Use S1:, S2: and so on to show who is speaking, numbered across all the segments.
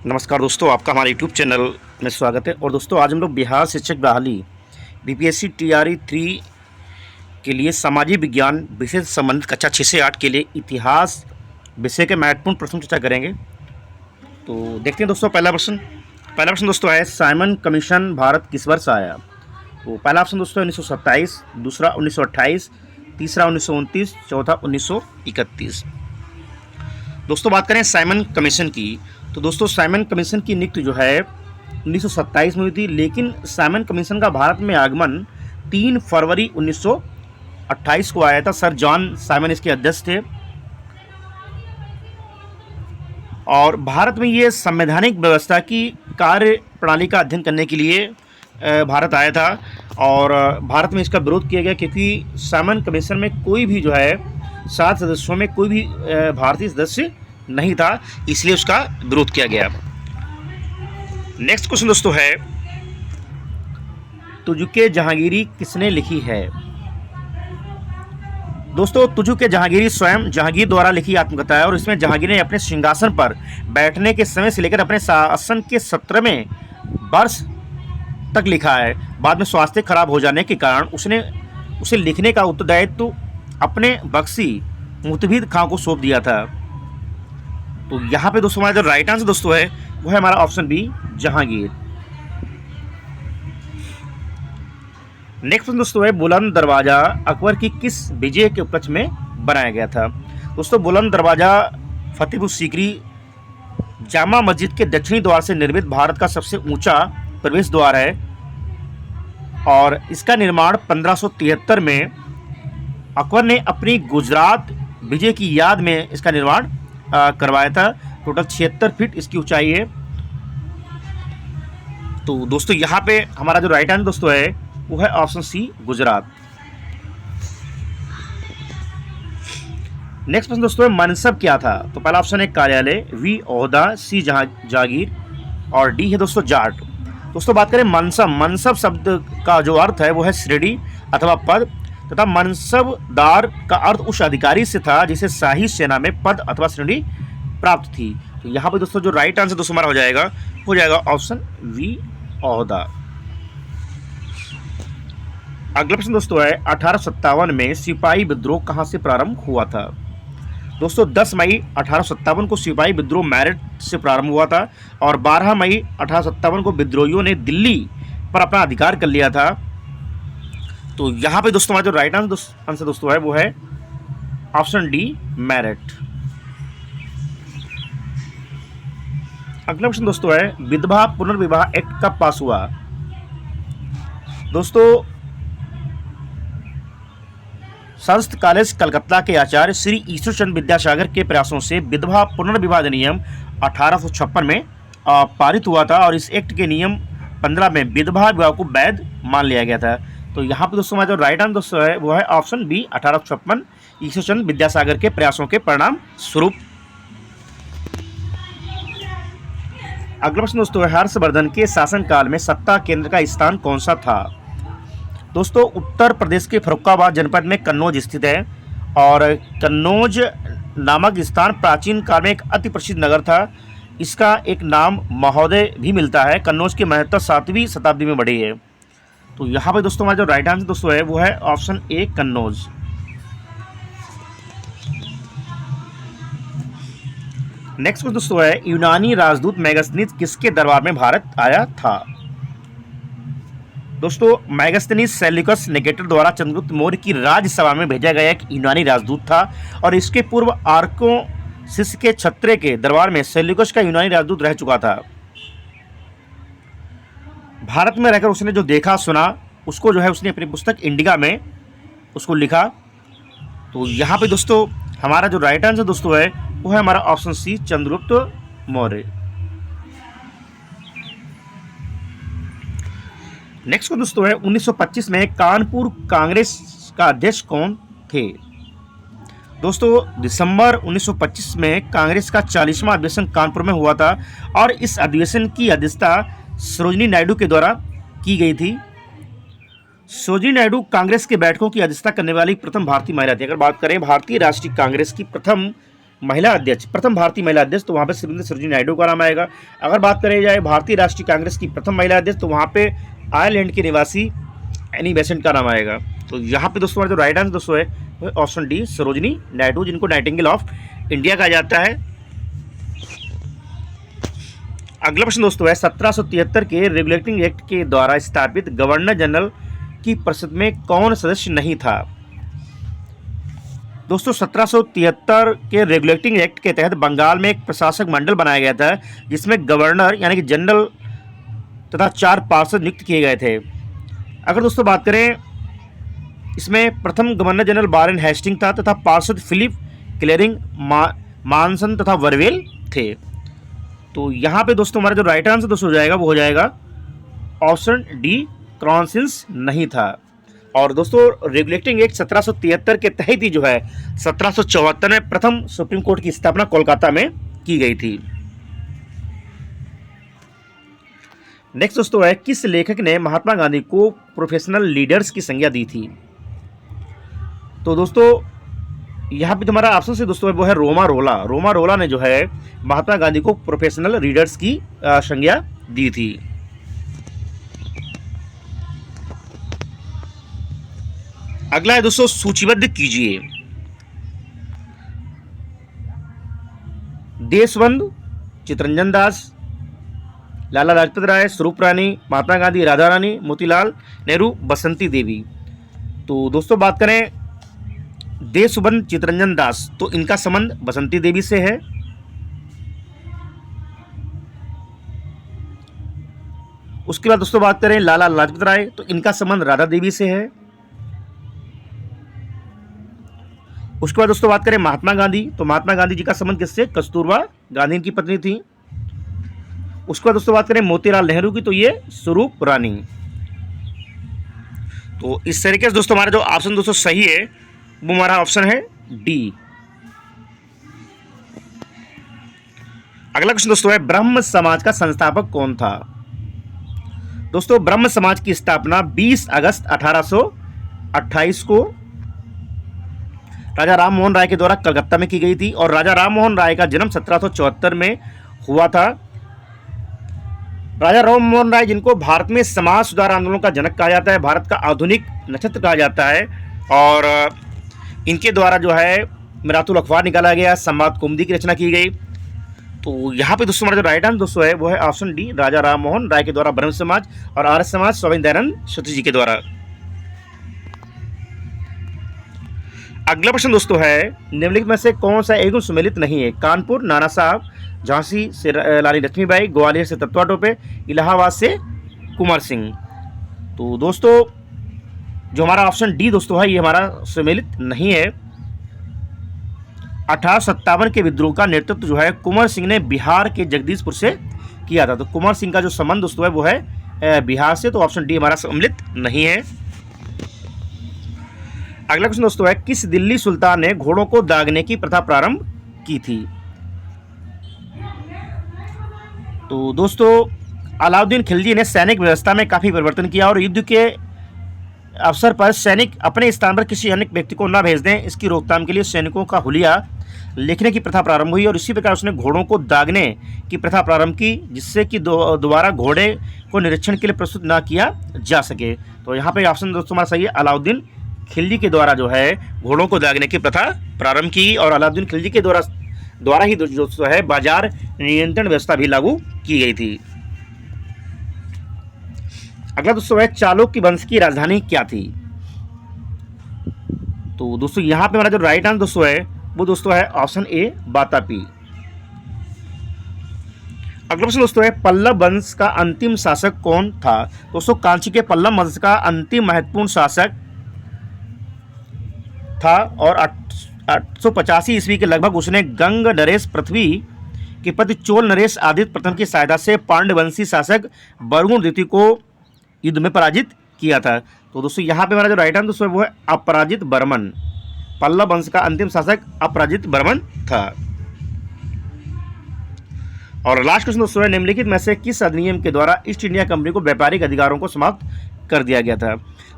S1: नमस्कार दोस्तों, आपका हमारे यूट्यूब चैनल में स्वागत है। और दोस्तों, आज हम लोग बिहार शिक्षक बहाली बीपीएससी टीआरई 3 के लिए सामाजिक विज्ञान विषय से संबंधित कक्षा 6 से 8 के लिए इतिहास विषय के महत्वपूर्ण प्रश्न चर्चा करेंगे। तो देखते हैं दोस्तों, पहला प्रश्न दोस्तों है, साइमन कमीशन भारत किस वर्ष आया? तो पहला ऑप्शन दोस्तों 1927, दूसरा 1928, तीसरा 1929, चौथा 1931। दोस्तों बात करें साइमन कमीशन की, तो दोस्तों साइमन कमीशन की नियुक्ति जो है 1927 में हुई थी, लेकिन साइमन कमीशन का भारत में आगमन 3 फरवरी 1928 को आया था। सर जॉन साइमन इसके अध्यक्ष थे और भारत में ये संवैधानिक व्यवस्था की कार्य प्रणाली का अध्ययन करने के लिए भारत आया था। और भारत में इसका विरोध किया गया क्योंकि साइमन कमीशन में कोई भी जो है 7 सदस्यों में कोई भी भारतीय सदस्य नहीं था, इसलिए उसका विरोध किया गया। नेक्स्ट क्वेश्चन दोस्तों है, तुझुके जहांगीरी किसने लिखी है? दोस्तों तुझुके जहांगीरी स्वयं जहांगीर द्वारा लिखी आत्मकथा है और इसमें जहांगीर ने अपने सिंहासन पर बैठने के समय से लेकर अपने शासन के 17वें वर्ष तक लिखा है। बाद में स्वास्थ्य खराब हो जाने के कारण उसे लिखने का उत्तरदायित्व अपने बख्शी मुतबिद खां को सौंप दिया था। तो यहाँ पे दोस्तों हमारा जो राइट आंसर दोस्तों है वो है हमारा ऑप्शन बी, जहांगीर। नेक्स्ट दोस्तों है, बुलंद दरवाजा अकबर की किस विजय के उपलक्ष्य में बनाया गया था? दोस्तों बुलंद दरवाजा फतेहपुर सीकरी जामा मस्जिद के दक्षिणी द्वार से निर्मित भारत का सबसे ऊंचा प्रवेश द्वार है और इसका निर्माण 1573 में अकबर ने अपनी गुजरात विजय की याद में इसका निर्माण करवाया था। टोटल 76 फीट इसकी ऊंचाई है। तो दोस्तों यहाँ पे हमारा जो राइट आंसर दोस्तों है वो है ऑप्शन सी, गुजरात। नेक्स्ट प्रश्न दोस्तों है, मनसब क्या था? तो पहला ऑप्शन है कार्यालय, बी ओहदा, सी जागीर और डी है दोस्तों जाट। दोस्तों बात करें मनसब शब्द का जो अर्थ है वो है श्रेणी अथवा पद, तथा मनसबदार का अर्थ उस अधिकारी से था जिसे शाही सेना में पद अथवा श्रेणी प्राप्त थी। तो यहाँ पे दोस्तों जो राइट आंसर दोस्तों हमारा हो जाएगा ऑप्शन वी, ओहदा। अगला प्रश्न दोस्तों है, 1857 में सिपाही विद्रोह कहाँ से प्रारंभ हुआ था? दोस्तों 10 मई 1857 को सिपाही विद्रोह मेरठ से प्रारंभ हुआ था और 12 मई 1857 को विद्रोहियों ने दिल्ली पर अपना अधिकार कर लिया था। तो यहाँ पे दोस्तों हमारा जो राइट आंसर दोस्तों है वो है ऑप्शन डी, मेरठ। अगला प्रश्न दोस्तों है, विधवा पुनर्विवाह एक्ट कब पास हुआ? दोस्तों संस्कृत कॉलेज कलकत्ता के आचार्य श्री ईश्वरचंद्र विद्यासागर के प्रयासों से विधवा पुनर्विवाह अधिनियम 1856 में पारित हुआ था और इस एक्ट के नियम 15 में विधवा विवाह को वैध मान लिया गया था। तो यहाँ पे दोस्तों हमारा जो राइट आंसर दोस्तों है वो है ऑप्शन बी, 1856 ईश्वरचंद्र विद्यासागर के प्रयासों के परिणाम स्वरूप। अगला प्रश्न दोस्तों है, हर्षवर्धन के शासनकाल में सत्ता केंद्र का स्थान कौन सा था? दोस्तों उत्तर प्रदेश के फर्रुखाबाद जनपद में कन्नौज स्थित है और कन्नौज नामक स्थान प्राचीन काल में एक अति प्रसिद्ध नगर था। इसका एक नाम महोदय भी मिलता है। कन्नौज की महत्ता 7वीं शताब्दी में बढ़ी है। तो यहाँ पे दोस्तों हमारा जो राइट आंसर दोस्तों है वो है ऑप्शन ए, कन्नौज। नेक्स्ट दोस्तों है, यूनानी राजदूत मेगास्थनीज किसके दरबार में भारत आया था? दोस्तों मेगास्थनीज सेल्यूकस निकेटर द्वारा चंद्रगुप्त मौर्य की राज्यसभा में भेजा गया एक यूनानी राजदूत था और इसके पूर्व आर्को शिष्य के क्षत्रिय के दरबार में सेल्यूकस का यूनानी राजदूत रह चुका था। भारत में रहकर उसने जो देखा सुना उसको जो है उसने अपनी पुस्तक इंडिका में उसको लिखा। तो यहाँ पे दोस्तों हमारा जो राइट आंसर दोस्तों है वो है हमारा option C, Chandragupta Maurya. Next को दोस्तों है, 1925 में कानपुर कांग्रेस का अध्यक्ष कौन थे? दोस्तों दिसंबर 1925 में कांग्रेस का 40वां अधिवेशन कानपुर में हुआ था और इस अधिवेशन की अध्यक्षता सरोजिनी नायडू के द्वारा की गई थी। सरोजिनी नायडू कांग्रेस के बैठकों की अध्यक्षता करने वाली प्रथम भारतीय महिला थी। अगर बात करें भारतीय राष्ट्रीय कांग्रेस की प्रथम महिला अध्यक्ष, प्रथम भारतीय महिला अध्यक्ष, तो वहाँ पे श्रीमती सरोजिनी नायडू का नाम आएगा। अगर बात करें जाए भारतीय राष्ट्रीय कांग्रेस की प्रथम महिला अध्यक्ष, तो वहाँ पे आयरलैंड के निवासी एनी बेसेंट का नाम आएगा। तो यहाँ पे दोस्तों हमारा जो राइट आंसर दोस्तों है ऑप्शन डी, सरोजिनी नायडू, जिनको नाइटिंगेल ऑफ इंडिया कहा जाता है। अगला प्रश्न दोस्तों है 1773 के रेगुलेटिंग एक्ट के द्वारा स्थापित गवर्नर जनरल की परिषद में कौन सदस्य नहीं था? दोस्तों 1773 के रेगुलेटिंग एक्ट के तहत बंगाल में एक प्रशासक मंडल बनाया गया था, जिसमें गवर्नर यानी कि जनरल तथा 4 पार्षद नियुक्त किए गए थे। अगर दोस्तों बात करें, इसमें प्रथम गवर्नर जनरल वारेन हेस्टिंग था तथा पार्षद फिलिप क्लेरिंग, मानसन तथा वर्वेल थे। तो यहाँ पे दोस्तों हमारा जो राइट आंसर दोस्तों हो जाएगा वो हो जाएगा ऑप्शन डी, क्रॉन्सिस नहीं था। और दोस्तों रेगुलेटिंग एक्ट 1773 के तहत ही जो है 1774 में प्रथम सुप्रीम कोर्ट की स्थापना कोलकाता में की गई थी। नेक्स्ट दोस्तों है किस लेखक ने महात्मा गांधी को प्रोफेशनल लीडर्स की संज्ञा दी थी? तो दोस्तों यहाँ पे हमारा ऑप्शन से दोस्तों वो है रोमा रोला। रोमा रोला ने जो है महात्मा गांधी को प्रोफेशनल लीडर्स की संज्ञा दी थी। अगला है दोस्तों सूचीबद्ध कीजिए। देशबंधु, चित्तरंजन दास, लाला लाजपत राय, स्वरूप रानी, महात्मा गांधी, राधा रानी, मोतीलाल नेहरू, बसंती देवी। तो दोस्तों बात करें देशबंधु चित्तरंजन दास, तो इनका संबंध बसंती देवी से है। उसके बाद दोस्तों बात करें लाला लाजपत राय, तो इनका संबंध राधा देवी से है। उसके बाद दोस्तों बात करें महात्मा गांधी, तो महात्मा गांधी जी का संबंध किससे? कस्तूरबा गांधी इनकी पत्नी थी। उसके बाद दोस्तों बात करें मोतीलाल नेहरू की, तो ये स्वरूप रानी। तो इस तरीके से दोस्तों हमारा जो ऑप्शन दोस्तों सही है वो हमारा ऑप्शन है डी। अगला क्वेश्चन दोस्तों है ब्रह्म समाज का संस्थापक कौन था? दोस्तों ब्रह्म समाज की स्थापना 20 अगस्त 1828 को राजा राम मोहन राय के द्वारा कलकत्ता में की गई थी। और राजा राम मोहन राय का जन्म 1774 में हुआ था। राजा राम मोहन राय, जिनको भारत में समाज सुधार आंदोलन का जनक कहा जाता है, भारत का आधुनिक नक्षत्र कहा जाता है, और इनके द्वारा जो है मिरातुल अखबार निकाला गया, संवाद कुमुदी की रचना की गई। तो यहाँ पे दोस्तों हमारा जो राइट आंसर दोस्तों है वो है ऑप्शन डी, राजा राम मोहन राय के द्वारा ब्रह्म समाज, और आर्य समाज स्वामी दयानंद सरस्वती जी के द्वारा। अगला प्रश्न दोस्तों है निम्नलिखित में से कौन सा एवं सुमेलित नहीं है? कानपुर नाना साहब, झांसी से रानी लक्ष्मीबाई, ग्वालियर से तत्वा टोपे, इलाहाबाद से कुंवर सिंह। तो दोस्तों जो हमारा ऑप्शन डी दोस्तों है ये हमारा सुमेलित नहीं है। 1857 के विद्रोह का नेतृत्व जो है कुंवर सिंह ने बिहार के जगदीशपुर से किया था। तो कुंवर सिंह का जो संबंध दोस्तों है वो है बिहार से, तो ऑप्शन डी हमारा सम्मिलित नहीं है। अगला क्वेश्चन दोस्तों है किस दिल्ली सुल्तान ने घोड़ों को दागने की प्रथा प्रारंभ की थी? तो दोस्तों अलाउद्दीन खिलजी ने सैनिक व्यवस्था में काफी परिवर्तन किया और युद्ध के अवसर पर सैनिक अपने स्थान पर किसी अन्य व्यक्ति को न भेज दें, इसकी रोकथाम के लिए सैनिकों का हुलिया लिखने की प्रथा प्रारंभ हुई। और इसी प्रकार उसने घोड़ों को दागने की प्रथा प्रारंभ की, जिससे कि दोबारा घोड़े को निरीक्षण के लिए प्रस्तुत न किया जा सके। तो यहाँ पे ऑप्शन दोस्तों हमारा सही है, अलाउद्दीन खिलजी के द्वारा जो है घोड़ों को दागने की प्रथा प्रारंभ की, और अलाउद्दीन खिलजी के द्वारा ही दोस्तों है बाजार नियंत्रण व्यवस्था भी लागू की गई थी। अगला दोस्तों है चालुक्य वंश की राजधानी क्या थी? तो दोस्तों यहाँ पे हमारा जो राइट आंसर दोस्तों है वो दोस्तों है ऑप्शन ए, वातापी। अगला प्रश्न दोस्तों है पल्लव वंश का अंतिम शासक कौन था? दोस्तों कांची के पल्लव वंश का अंतिम महत्वपूर्ण शासक था, और 885 ईस्वी के लगभग उसने गंग नरेश पृथ्वी के पति चोल नरेश आदित्य प्रथम की सहायता से पांड्यवंशी शासक बरगुण द्वितीय को युद्ध में पराजित किया था। तो दोस्तों यहाँ पे हमारा जो राइट आंसर दोस्तों वो है अपराजित बर्मन। पल्लव वंश का अंतिम शासक अपराजित बर्मन था। और लास्ट क्वेश्चन दोस्तों है निम्नलिखित में से किस अधिनियम के द्वारा ईस्ट इंडिया कंपनी को व्यापारिक अधिकारों को समाप्त कर दिया गया था?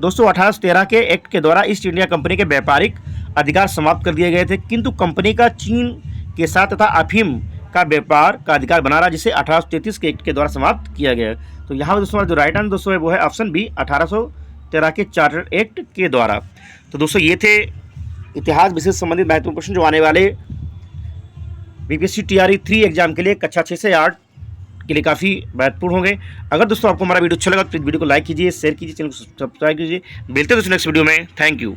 S1: दोस्तों 1813 के एक्ट के द्वारा ईस्ट इंडिया कंपनी के व्यापारिक अधिकार समाप्त कर दिए गए थे, किंतु कंपनी का चीन के साथ तथा अफीम का व्यापार का अधिकार बना रहा, जिसे 1833 के एक्ट के द्वारा समाप्त किया गया है। तो यहाँ पर दोस्तों जो राइट आंसर दोस्तों है वो है ऑप्शन बी, 1813 के चार्टर एक्ट के द्वारा। तो दोस्तों ये थे इतिहास विषय से संबंधित महत्वपूर्ण प्रश्न जो आने वाले बीपीएससी टीआरई 3 एग्जाम के लिए कक्षा 6 से 8 के लिए काफ़ी महत्वपूर्ण होंगे। अगर दोस्तों आपको हमारा वीडियो अच्छा लगा तो वीडियो को लाइक कीजिए, शेयर कीजिए, चैनल को सब्सक्राइब कीजिए। मिलते हैं दोस्तों नेक्स्ट वीडियो में। Thank you.